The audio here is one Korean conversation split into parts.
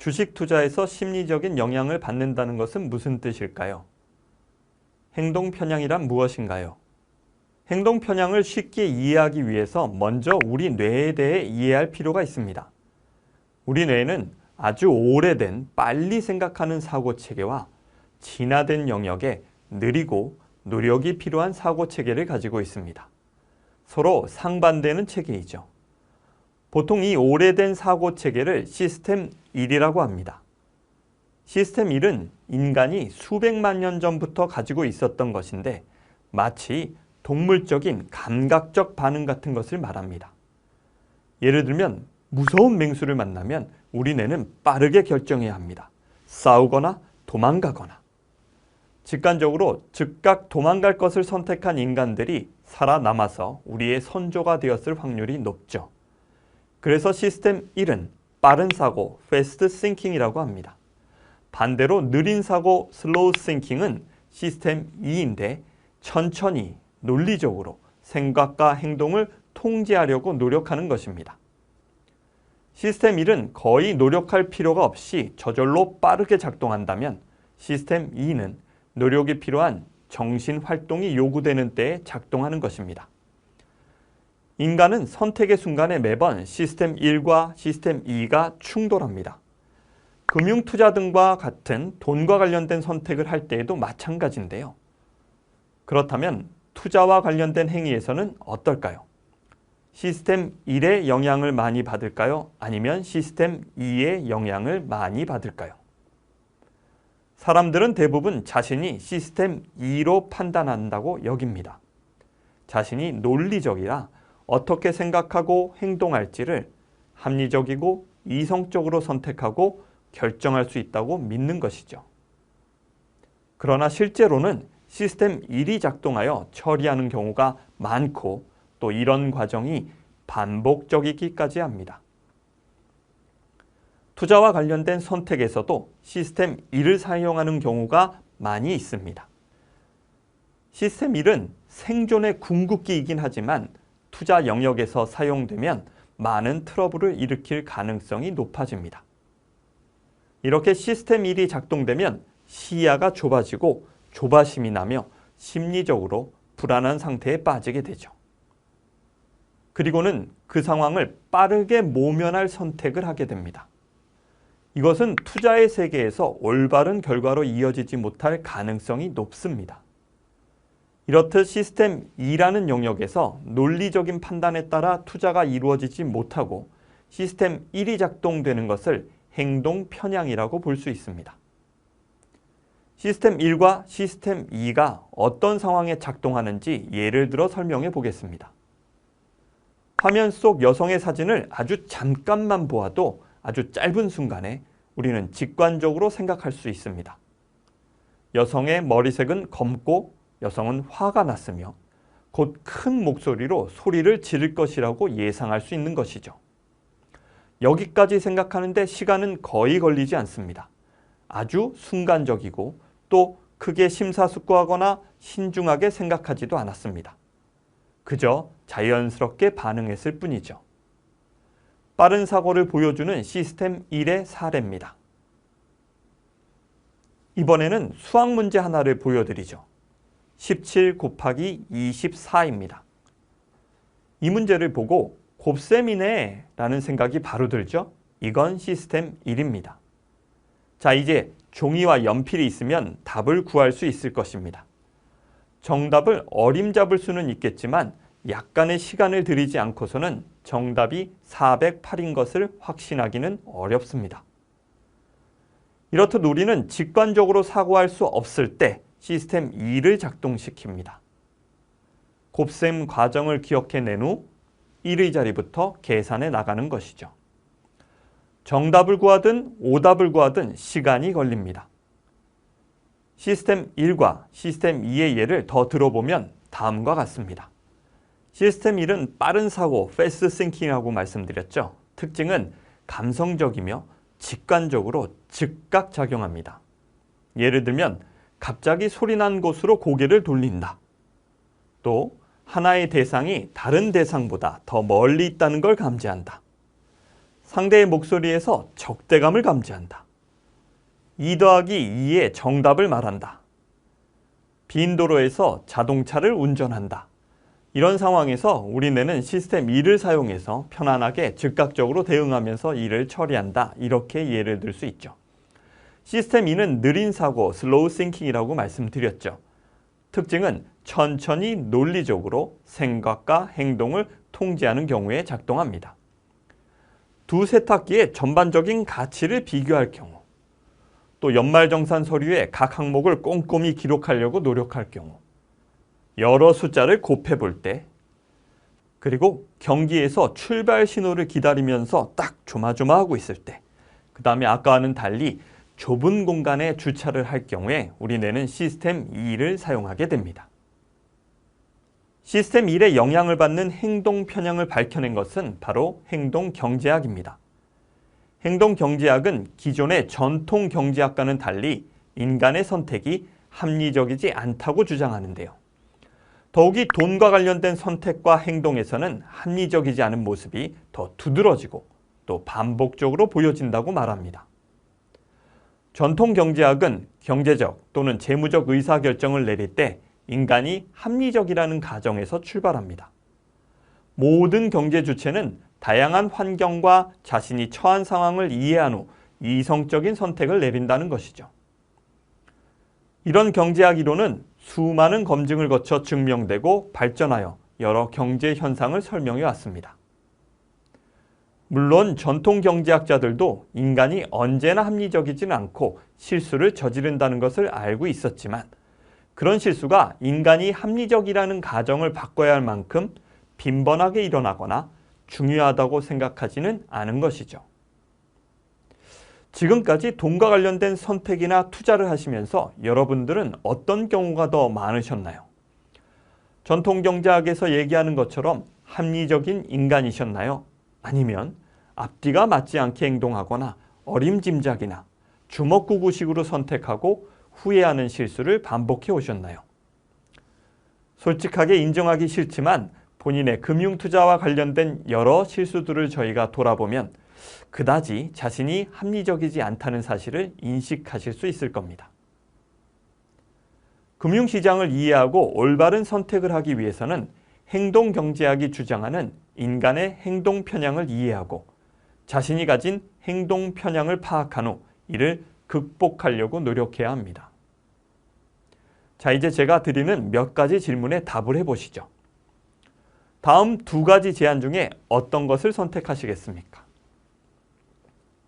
주식 투자에서 심리적인 영향을 받는다는 것은 무슨 뜻일까요? 행동 편향이란 무엇인가요? 행동 편향을 쉽게 이해하기 위해서 먼저 우리 뇌에 대해 이해할 필요가 있습니다. 우리 뇌는 아주 오래된 빨리 생각하는 사고체계와 진화된 영역에 느리고 노력이 필요한 사고체계를 가지고 있습니다. 서로 상반되는 체계이죠. 보통 이 오래된 사고체계를 시스템 1이라고 합니다. 시스템 1은 인간이 수백만 년 전부터 가지고 있었던 것인데 마치 동물적인 감각적 반응 같은 것을 말합니다. 예를 들면 무서운 맹수를 만나면 우리 뇌는 빠르게 결정해야 합니다. 싸우거나 도망가거나. 직관적으로 즉각 도망갈 것을 선택한 인간들이 살아남아서 우리의 선조가 되었을 확률이 높죠. 그래서 시스템 1은 빠른 사고, fast thinking이라고 합니다. 반대로 느린 사고, slow thinking은 시스템 2인데 천천히, 논리적으로 생각과 행동을 통제하려고 노력하는 것입니다. 시스템 1은 거의 노력할 필요가 없이 저절로 빠르게 작동한다면 시스템 2는 노력이 필요한 정신 활동이 요구되는 때에 작동하는 것입니다. 인간은 선택의 순간에 매번 시스템 1과 시스템 2가 충돌합니다. 금융투자 등과 같은 돈과 관련된 선택을 할 때에도 마찬가지인데요. 그렇다면 투자와 관련된 행위에서는 어떨까요? 시스템 1의 영향을 많이 받을까요? 아니면 시스템 2의 영향을 많이 받을까요? 사람들은 대부분 자신이 시스템 2로 판단한다고 여깁니다. 자신이 논리적이라 어떻게 생각하고 행동할지를 합리적이고 이성적으로 선택하고 결정할 수 있다고 믿는 것이죠. 그러나 실제로는 시스템 1이 작동하여 처리하는 경우가 많고 또 이런 과정이 반복적이기까지 합니다. 투자와 관련된 선택에서도 시스템 1을 사용하는 경우가 많이 있습니다. 시스템 1은 생존의 궁극기이긴 하지만 투자 영역에서 사용되면 많은 트러블을 일으킬 가능성이 높아집니다. 이렇게 시스템 1이 작동되면 시야가 좁아지고 조바심이 나며 심리적으로 불안한 상태에 빠지게 되죠. 그리고는 그 상황을 빠르게 모면할 선택을 하게 됩니다. 이것은 투자의 세계에서 올바른 결과로 이어지지 못할 가능성이 높습니다. 이렇듯 시스템 2라는 영역에서 논리적인 판단에 따라 투자가 이루어지지 못하고 시스템 1이 작동되는 것을 행동 편향이라고 볼 수 있습니다. 시스템 1과 시스템 2가 어떤 상황에 작동하는지 예를 들어 설명해 보겠습니다. 화면 속 여성의 사진을 아주 잠깐만 보아도 아주 짧은 순간에 우리는 직관적으로 생각할 수 있습니다. 여성의 머리색은 검고 여성은 화가 났으며 곧 큰 목소리로 소리를 지를 것이라고 예상할 수 있는 것이죠. 여기까지 생각하는데 시간은 거의 걸리지 않습니다. 아주 순간적이고 또 크게 심사숙고하거나 신중하게 생각하지도 않았습니다. 그저 자연스럽게 반응했을 뿐이죠. 빠른 사고를 보여주는 시스템 1의 사례입니다. 이번에는 수학 문제 하나를 보여드리죠. 17 곱하기 24입니다. 이 문제를 보고 곱셈이네 라는 생각이 바로 들죠. 이건 시스템 1입니다. 자, 이제 종이와 연필이 있으면 답을 구할 수 있을 것입니다. 정답을 어림잡을 수는 있겠지만 약간의 시간을 들이지 않고서는 정답이 408인 것을 확신하기는 어렵습니다. 이렇듯 우리는 직관적으로 사고할 수 없을 때 시스템 2를 작동시킵니다. 곱셈 과정을 기억해낸 후 1의 자리부터 계산해 나가는 것이죠. 정답을 구하든 오답을 구하든 시간이 걸립니다. 시스템 1과 시스템 2의 예를 더 들어보면 다음과 같습니다. 시스템 1은 빠른 사고, fast thinking이라고 말씀드렸죠. 특징은 감성적이며 직관적으로 즉각 작용합니다. 예를 들면 갑자기 소리난 곳으로 고개를 돌린다. 또 하나의 대상이 다른 대상보다 더 멀리 있다는 걸 감지한다. 상대의 목소리에서 적대감을 감지한다. 2 더하기 2의 정답을 말한다. 빈 도로에서 자동차를 운전한다. 이런 상황에서 우리 뇌는 시스템 2를 사용해서 편안하게 즉각적으로 대응하면서 일을 처리한다. 이렇게 예를 들 수 있죠. 시스템 2는 느린 사고, 슬로우 싱킹이라고 말씀드렸죠. 특징은 천천히 논리적으로 생각과 행동을 통제하는 경우에 작동합니다. 두 세탁기의 전반적인 가치를 비교할 경우, 또 연말정산 서류에 각 항목을 꼼꼼히 기록하려고 노력할 경우, 여러 숫자를 곱해볼 때, 그리고 경기에서 출발 신호를 기다리면서 딱 조마조마하고 있을 때, 그 다음에 아까와는 달리 좁은 공간에 주차를 할 경우에 우리 뇌는 시스템 2를 사용하게 됩니다. 시스템 1의 영향을 받는 행동 편향을 밝혀낸 것은 바로 행동 경제학입니다. 행동 경제학은 기존의 전통 경제학과는 달리 인간의 선택이 합리적이지 않다고 주장하는데요. 더욱이 돈과 관련된 선택과 행동에서는 합리적이지 않은 모습이 더 두드러지고 또 반복적으로 보여진다고 말합니다. 전통 경제학은 경제적 또는 재무적 의사결정을 내릴 때 인간이 합리적이라는 가정에서 출발합니다. 모든 경제 주체는 다양한 환경과 자신이 처한 상황을 이해한 후 이성적인 선택을 내린다는 것이죠. 이런 경제학 이론은 수많은 검증을 거쳐 증명되고 발전하여 여러 경제 현상을 설명해 왔습니다. 물론 전통 경제학자들도 인간이 언제나 합리적이지는 않고 실수를 저지른다는 것을 알고 있었지만 그런 실수가 인간이 합리적이라는 가정을 바꿔야 할 만큼 빈번하게 일어나거나 중요하다고 생각하지는 않은 것이죠. 지금까지 돈과 관련된 선택이나 투자를 하시면서 여러분들은 어떤 경우가 더 많으셨나요? 전통 경제학에서 얘기하는 것처럼 합리적인 인간이셨나요? 아니면 앞뒤가 맞지 않게 행동하거나 어림짐작이나 주먹구구식으로 선택하고 후회하는 실수를 반복해 오셨나요? 솔직하게 인정하기 싫지만 본인의 금융투자와 관련된 여러 실수들을 저희가 돌아보면 그다지 자신이 합리적이지 않다는 사실을 인식하실 수 있을 겁니다. 금융시장을 이해하고 올바른 선택을 하기 위해서는 행동경제학이 주장하는 인간의 행동 편향을 이해하고 자신이 가진 행동 편향을 파악한 후 이를 극복하려고 노력해야 합니다. 자, 이제 제가 드리는 몇 가지 질문에 답을 해보시죠. 다음 두 가지 제안 중에 어떤 것을 선택하시겠습니까?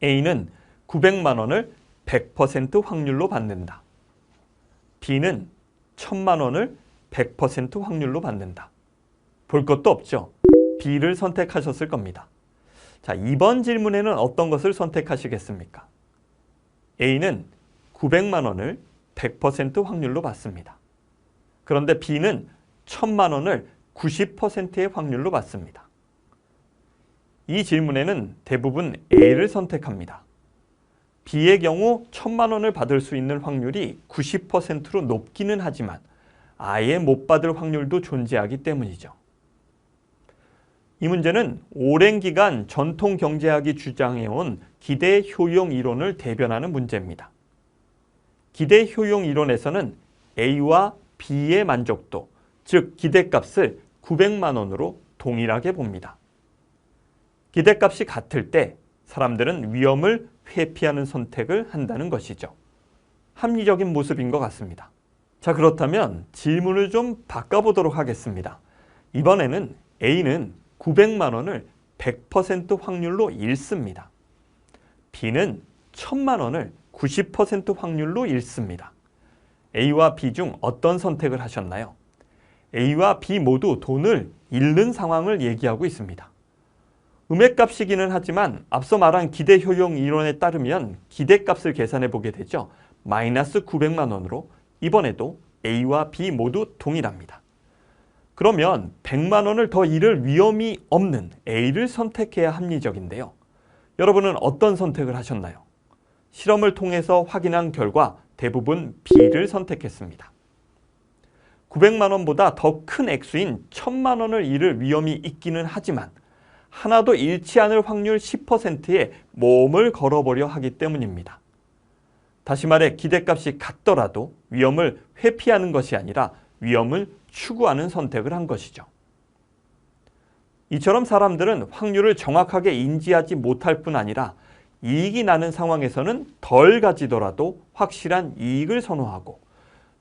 A는 900만 원을 100% 확률로 받는다. B는 1000만 원을 100% 확률로 받는다. 볼 것도 없죠. B를 선택하셨을 겁니다. 자, 이번 질문에는 어떤 것을 선택하시겠습니까? A는 900만 원을 100% 확률로 받습니다. 그런데 B는 1000만 원을 90%의 확률로 받습니다. 이 질문에는 대부분 A를 선택합니다. B의 경우 1000만 원을 받을 수 있는 확률이 90%로 높기는 하지만 아예 못 받을 확률도 존재하기 때문이죠. 이 문제는 오랜 기간 전통 경제학이 주장해온 기대 효용 이론을 대변하는 문제입니다. 기대 효용 이론에서는 A와 B의 만족도, 즉 기대값을 900만 원으로 동일하게 봅니다. 기대값이 같을 때 사람들은 위험을 회피하는 선택을 한다는 것이죠. 합리적인 모습인 것 같습니다. 자, 그렇다면 질문을 좀 바꿔보도록 하겠습니다. 이번에는 A는 900만 원을 100% 확률로 잃습니다. B는 1000만 원을 90% 확률로 잃습니다. A와 B 중 어떤 선택을 하셨나요? A와 B 모두 돈을 잃는 상황을 얘기하고 있습니다. 음액값이기는 하지만 앞서 말한 기대 효용 이론에 따르면 기대값을 계산해 보게 되죠. 마이너스 900만 원으로 이번에도 A와 B 모두 동일합니다. 그러면 100만 원을 더 잃을 위험이 없는 A를 선택해야 합리적인데요. 여러분은 어떤 선택을 하셨나요? 실험을 통해서 확인한 결과 대부분 B를 선택했습니다. 900만 원보다 더 큰 액수인 1000만 원을 잃을 위험이 있기는 하지만 하나도 잃지 않을 확률 10%에 몸을 걸어보려 하기 때문입니다. 다시 말해 기대값이 같더라도 위험을 회피하는 것이 아니라 위험을 추구하는 선택을 한 것이죠. 이처럼 사람들은 확률을 정확하게 인지하지 못할 뿐 아니라 이익이 나는 상황에서는 덜 가지더라도 확실한 이익을 선호하고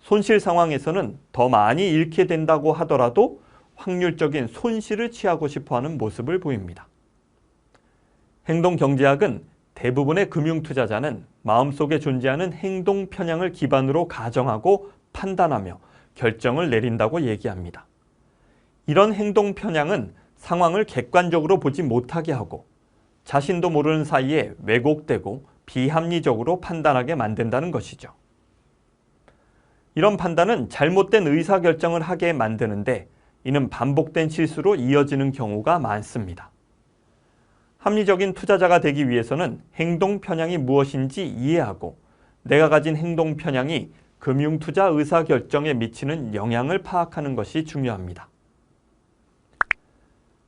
손실 상황에서는 더 많이 잃게 된다고 하더라도 확률적인 손실을 취하고 싶어하는 모습을 보입니다. 행동경제학은 대부분의 금융투자자는 마음속에 존재하는 행동 편향을 기반으로 가정하고 판단하며 결정을 내린다고 얘기합니다. 이런 행동 편향은 상황을 객관적으로 보지 못하게 하고 자신도 모르는 사이에 왜곡되고 비합리적으로 판단하게 만든다는 것이죠. 이런 판단은 잘못된 의사결정을 하게 만드는데 이는 반복된 실수로 이어지는 경우가 많습니다. 합리적인 투자자가 되기 위해서는 행동 편향이 무엇인지 이해하고 내가 가진 행동 편향이 금융투자 의사결정에 미치는 영향을 파악하는 것이 중요합니다.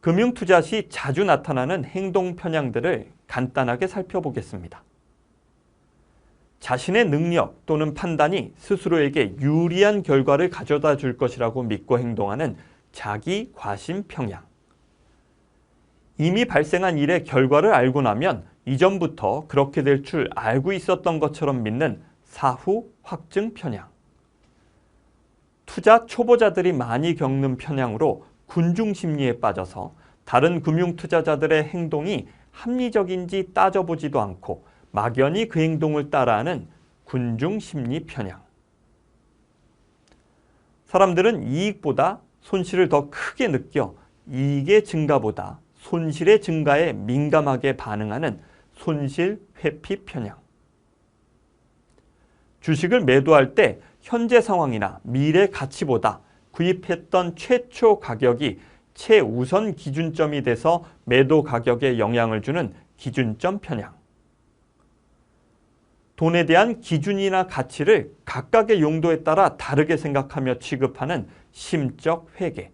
금융투자 시 자주 나타나는 행동 편향들을 간단하게 살펴보겠습니다. 자신의 능력 또는 판단이 스스로에게 유리한 결과를 가져다 줄 것이라고 믿고 행동하는 자기 과신 평양. 이미 발생한 일의 결과를 알고 나면 이전부터 그렇게 될 줄 알고 있었던 것처럼 믿는 사후 확증 편향. 투자 초보자들이 많이 겪는 편향으로 군중 심리에 빠져서 다른 금융 투자자들의 행동이 합리적인지 따져보지도 않고 막연히 그 행동을 따라하는 군중 심리 편향. 사람들은 이익보다 손실을 더 크게 느껴 이익의 증가보다 손실의 증가에 민감하게 반응하는 손실 회피 편향. 주식을 매도할 때 현재 상황이나 미래 가치보다 구입했던 최초 가격이 최우선 기준점이 돼서 매도 가격에 영향을 주는 기준점 편향. 돈에 대한 기준이나 가치를 각각의 용도에 따라 다르게 생각하며 취급하는 심적 회계.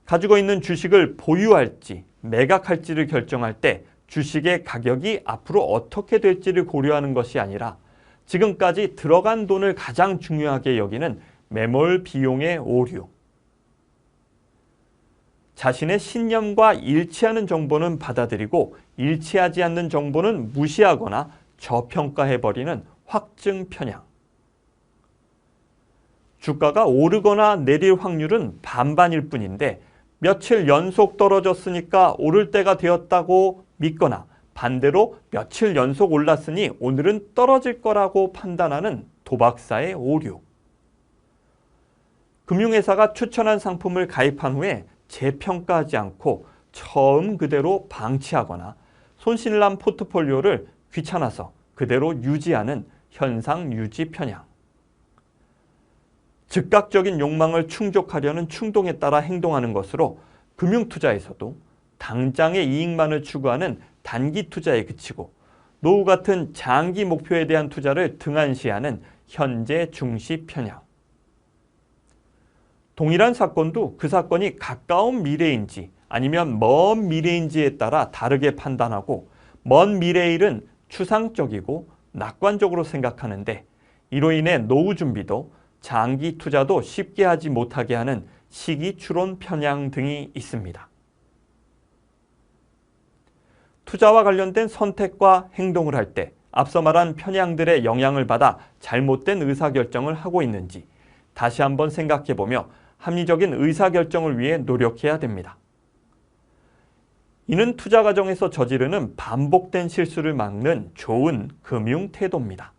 가지고 있는 주식을 보유할지 매각할지를 결정할 때 주식의 가격이 앞으로 어떻게 될지를 고려하는 것이 아니라 지금까지 들어간 돈을 가장 중요하게 여기는 매몰 비용의 오류. 자신의 신념과 일치하는 정보는 받아들이고 일치하지 않는 정보는 무시하거나 저평가해버리는 확증 편향. 주가가 오르거나 내릴 확률은 반반일 뿐인데 며칠 연속 떨어졌으니까 오를 때가 되었다고 믿거나 반대로 며칠 연속 올랐으니 오늘은 떨어질 거라고 판단하는 도박사의 오류. 금융회사가 추천한 상품을 가입한 후에 재평가하지 않고 처음 그대로 방치하거나 손실난 포트폴리오를 귀찮아서 그대로 유지하는 현상 유지 편향. 즉각적인 욕망을 충족하려는 충동에 따라 행동하는 것으로 금융투자에서도 당장의 이익만을 추구하는 단기 투자에 그치고 노후 같은 장기 목표에 대한 투자를 등한시하는 현재 중시 편향. 동일한 사건도 그 사건이 가까운 미래인지 아니면 먼 미래인지에 따라 다르게 판단하고 먼 미래의 일은 추상적이고 낙관적으로 생각하는데 이로 인해 노후 준비도 장기 투자도 쉽게 하지 못하게 하는 시기 추론 편향 등이 있습니다. 투자와 관련된 선택과 행동을 할 때 앞서 말한 편향들의 영향을 받아 잘못된 의사결정을 하고 있는지 다시 한번 생각해보며 합리적인 의사결정을 위해 노력해야 됩니다. 이는 투자 과정에서 저지르는 반복된 실수를 막는 좋은 금융 태도입니다.